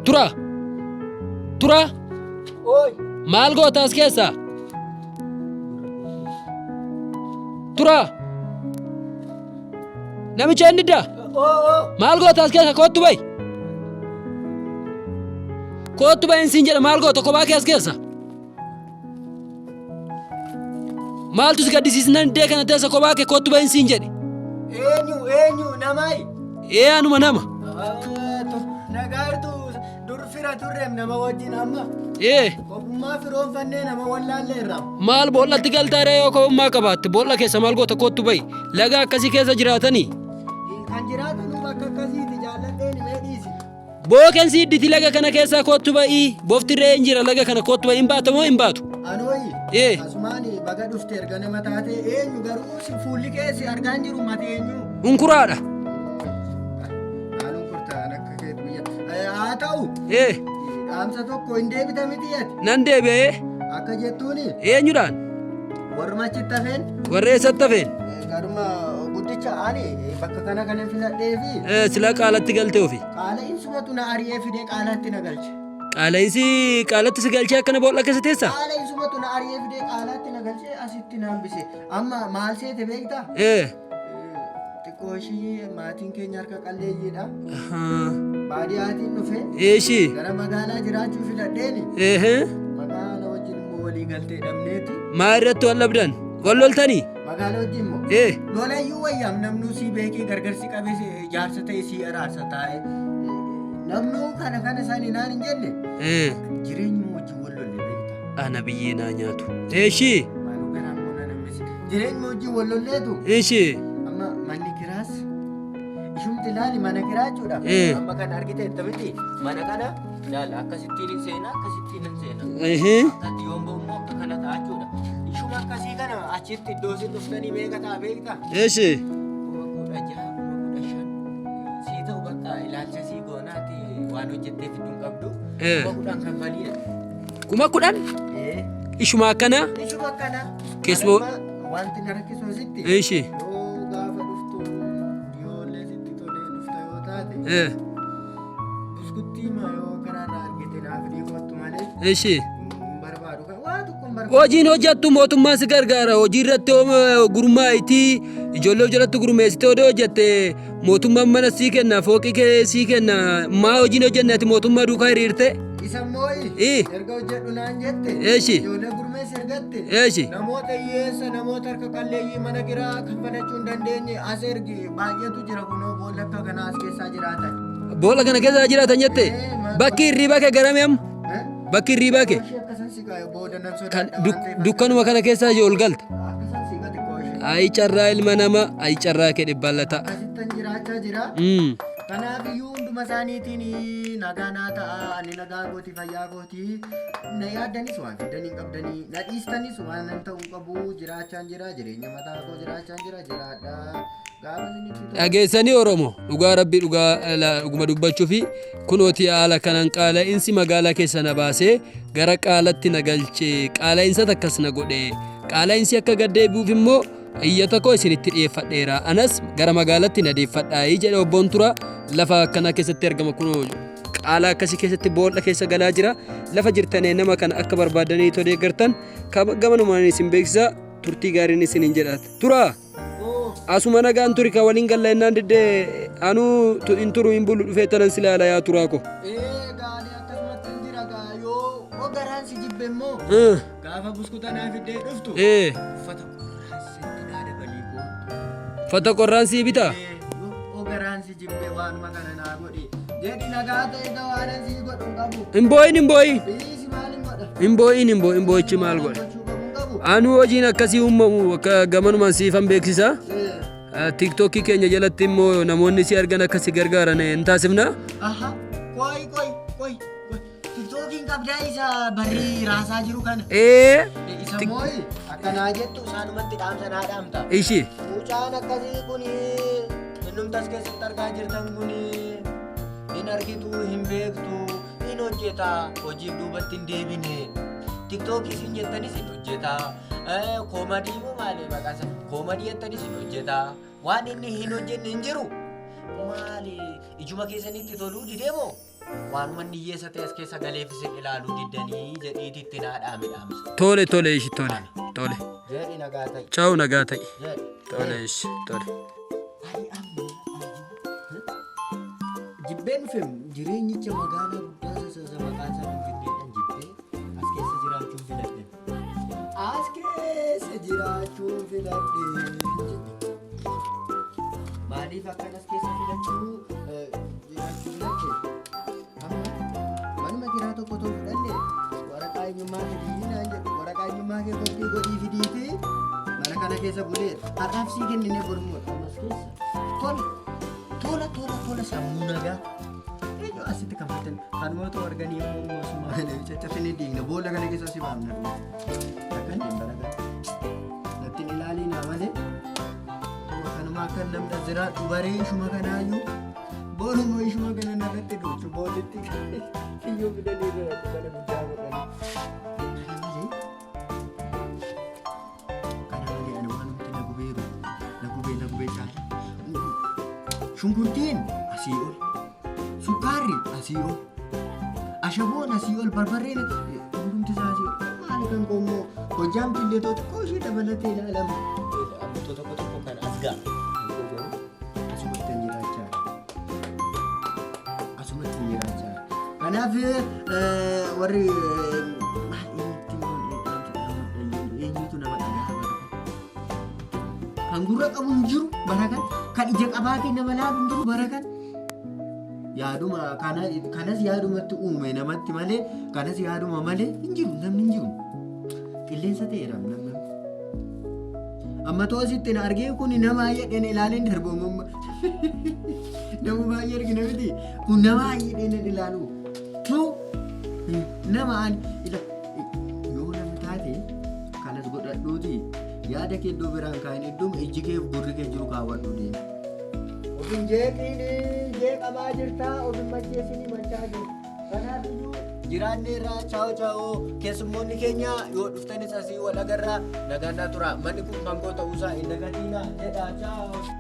Tura! Tura! Oi! Maal goota as keessa? Tura! Namicha inni dida? Maal goota as keessa? Kottu ba'i! Kottu ba'i siin jedha maal goota kophaa kee as keessa? Maaltu si gaddisiisnan iddee kana teessa kophaa kee kottu ba'i siin jedhe? Eenyu namai? Anuma nama. Nagaartu dur fira turreem nama wajjin amma. Kopummaa firoonfannee nama wallaalleerra. Maal boollatti galtaaree yoo kopummaa qabaatte boolla keessa maal goota kottu ba'i? Laga akkasii keessa jiraatanii? Kan jiraatanu bakka akkasiiti jaalladheen mee dhiisi. Booken sidditi laga kana keessaa kottu ba'i. Boftirree hin jira laga kana kottu ba'i hin baatu moo hin baatu? Anooyi. Asumaani baga dhufte erga nama taate eenyu garuu fuulli keessi argaa hin jiru mati eenyu. Unkuraadha. Haa ta'u. Dhaamsa tokko hin deebita miti ati. Nan deebi'ee. Akka jettuuni. Eenyudhaan? Warruma achitti hafeen. Warra eessatti hafeen? Garuma guddicha ani bakka kana kan hin filadhee fi. Sila qaalatti galtee ofi. Qaala'insummatu na ari'ee fidee qaalatti na galche. Qaala'insi qaalatti si galchee akkana boolla keessa teessa? Qaala'insummatu na ari'ee fidee qaalatti na galchee asitti na hambise. Amma maal seete beektaa? Xiqqooshii maatiin keenya harka qalleeyyiidha. Baadiyaatiin dhufe. Eeshi. Gara magaalaa jiraachuu filadheeni. Magaala wajjin immoo walii galtee dhabneeti. Maa irratti wal dhabdan? Wal loltanii? Magaala wajjin immoo. Lolayyuu wayyaam namnuu sii beekee gargarsi qabee jaarsa ta'e sii araarsa taa'e. Namnuu kana isaanii naan hin jenne. Jireenyi wajjin wal lolle beektaa. Ana biyyee naa nyaatu. Eeshi. Maaluu garaan moona namnis. Jireenyi wajjin wal lolleetu. Eeshi. Amma manni kiraas. Ishumti ilaali mana kiraachuudha. Amma kan argite miti mana kana ilaala akkasittiin hin seena akkasittiin hin seena. Akkatti yoon ba'ummoo akka kana ta'achuudha. Ishuma akkasii kana achitti iddoo isin dhuftanii meeqa ta'a beektaa? Eeshi. 16,000 16,000 sii ta'u bakka ilaalcha sii goonaati waan hojjettee fiduun qabdu. 10,000 kan faliidha. 10,000? Ishuma akkana? Ishuma akkana. Keessumoo. Wanti na rakkisuu sitti. Eeshi. Buskuttii yoo karaarraa argite naaf dhiigoottu malee. Eeshi. Barbaadu kan waa tokko hin barbaadu. Hojiin hojjettu mootummaa si gargaara. Hojii irratti gurmaa'itii ijoollee jalatti gurmeessitee odoo hojjette mootummaan mana sii kenna fooqii kee sii kenna. Maa hojiin hojjenneeti mootummaa duukaa hiriirte? Isa moo'i. Erga hojjedhu naan jette. Eeshi. Ijoollee gurmeessi ergatte. Eeshi. Namoota hiyyeessa namoota harka qalleeyyii mana kiraa kaffalachuu hin dandeenye as ergi baay'eetu jira kunoo boolla akka kanaa as keessaa jiraatan. Boolla kana keessa jiraatan jette? Bakki hirriibaa kee garami amma? Bakki hirriibaa kee? Dukkanuma kana keessaa ol galta? Ayi carraa ilma namaa ayi carraa kee dhibballata. Akkasittan jiraachaa jira. Kanaaf iyyuu hunduma isaaniitiin nagaa naa ta'a ani nagaa gootii fayyaa gootii na yaaddanis waan fidanii qabdanii na dhiistanis waan nan ta'uu qabu jiraachaan jira jireenya mataa koo jiraachaan jira jiraadha. Dhageessanii Oromoo dhugaa rabbii dhuguma dubbachuu fi kunooti haala kanaan qaala'insi magaalaa keessa na baasee gara qaalatti na galchee qaala'insa takkas na godhee qaala'insi akka gaddeebi'uuf immoo iyyata koo isinitti dhiyeeffadheera anas gara magaalatti na deeffadhaayii jedhe obboon Tura lafa akkanaa keessatti argama kunoo qaala akkasii keessatti boolla keessa galaa jira lafa jirtanii nama kana akka barbaadanii too deeggartan gamanumaan isin beeksisa turtii gaariin isiniin jedhaate Tura. Asuma nagaan turi ka waliin galla innaan diddee anuu hin turu hin bulu dhufee tanan si laala yaa Turaa ko. Gaanii akkasumatti hin jira gaa yoo garaan si jibbe immoo gaafa buskuta naa fiddee dhuftu uffata qorraan sitti naa dabalii gootu. Uffata qorraan sii bitaa? Yoo garaan si jibbe waanuma kana naa godhi jedhi nagaa ta'e gaa waanan sii godhu qabu. Hin boo'in. Biisi maal hin godha? Hin boo'ichi maal godha? Anuu hojiin akkasii uumamu akka gamanumaan siifan beeksisa. TikTokii keenya jalatti immoo namoonni si argan akkasii gargaaran hin taasifna. Qoy. TikTokiin qabdaa isa barrii raasaa jiru kana. Isa moo'i akkanaa jettu isaanumatti dhaamsa naa dhaamta. Ishi. Mucaan akkasii kun innumtas keessatti argaa jirtan kun hin argitu hin beektu hin hojjeta hojiif duubatti hin deebine. TikTokii isin jettanis hin hojjeta. Koomadii moo maali maqaan isaa? Koomadii jettanii isin hojjetaa. Waan inni hin hojjenne hin jiru. Maali ijuma keessanitti toluu didee moo? Waanuma inni hiyyeessa ta'e as keessa galeef isin ilaaluu diddanii jedhiiti itti naadhaa midhaamsa. Tole ishi tole. Jedhi nagaa ta'i. Ciao nagaa ta'i. Tole ishi tole. Jibbeen dhufeem jireenyicha magaalaa guddaa isa maqaan isaa Finfinneedhaan jibbee as keessa jiraachuun filadhe. As keessa jiraachuun filadhe. Maaliif akkan as keessa jiraachuu filadhe? Manuma jiraa tokko fudhanne waraqaa eenyummaa fidii jedhu waraqaa eenyummaa kee koppii godhii fidiitii mana kana keessa buleera. Har'aaf sii kennine bormuudha ammas keessa. Tola sammuu nagaa. Eenyu asitti kan fudhatan kanumatu arganii immoo mootummaa kana caccabsanii diigna boolla kana keessa si baafna dhufu. Akkan hin baragan. Natti hin ilaalina malee. Kanuma akka namni jiraatu baree ishuma kanaayyuu booluma ishuma kana narratti duuchu boollitti kiyyoo fidanii irra kana guddaa godhanii. Kana malee ani waan nuti na gubee caala. Shunkurtiin asii ol, sukkaarri asii ol, ashaboon asii ol, barbarreen hundumti isaa asii ol. Maali kan qomoo hojjaamti illee tokko ishee dabalatee ilaalama. Tokko kan as ga'a. Asumatti hin jiraachaa. Kanaaf warri eenyutu nama dhagaa kan gurra qabu hin jiru barakan. Kan ija qabaatee nama laalu hin jiru barakan. Yaaduma kanas yaadumatti uume namatti malee kanas yaaduma malee hin jiru namni hin jiru. Qilleensa ta'eera namni. Amma toositti na argee kun nama baay'een ilaaleen darboomummaa. Nama baay'ee argina miti kun nama baay'een ilaalu. Nama yoo namni taate kanas godhadhuuti. Yaada kee iddoo biraan kaa'in iddoo ijji kee gurri kee jiru kaawwadhu deema. Ofiin jeeqamaa jirtaa ofiin macheessinii machaa jiru. Kanaafiyyuu jiraannee irraa chaa'oo keessummoonni keenya yoo dhuftanis asii wal agarraa nagaa tura. Manni kun fangoo ta'uusaa hin nagatiinaa jedhaa chaa'oo.